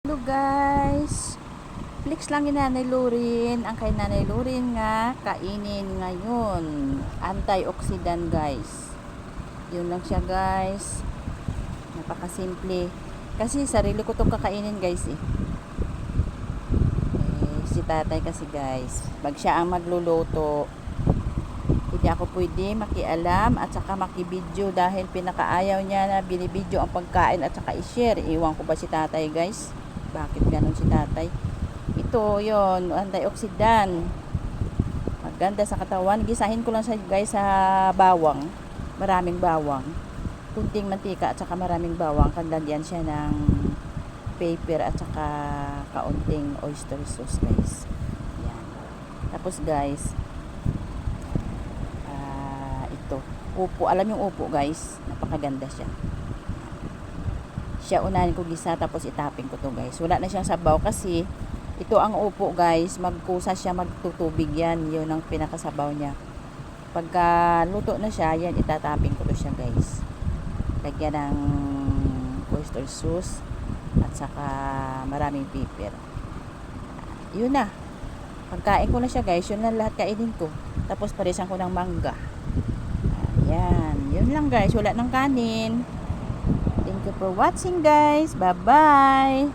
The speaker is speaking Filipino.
Hello guys, flex lang ni Nanay Lorin. Ang kay Nanay Lorin nga kainin ngayon, antioxidant guys. Yun lang siya guys, napakasimple. Kasi sarili ko tong kakainin guys si tatay kasi guys, pag siya ang magluluto, hindi ako pwede makialam at saka makibidyo dahil pinakaayaw niya na binibidyo ang pagkain at saka i-share. Iwan ko ba si tatay guys? Bakit ganun si tatay? Ito yon, antioxidant, maganda sa katawan. Gisahin ko lang sa guys sa bawang, maraming bawang, kunting mantika at saka maraming bawang. Kanlagyan siya ng paper at saka kaunting oyster sauce guys. Yan. Tapos guys, ito upo, alam yung upo guys, napakaganda siya. Unahin ko gisa tapos itaping ko to guys. Wala na siyang sabaw kasi ito ang upo guys, magkusa siya, magtutubig yan. Yun ang pinakasabaw niya. Pagka luto na siya, yan itataping ko to siya guys. Lagyan ng oyster sauce at saka maraming pepper. Yun na. Pagkain ko na siya guys, yun na lahat kainin ko. Tapos parisan ko ng mangga. Ayan. Yun lang guys, wala ng kanin. Thank you for watching guys. Bye-bye.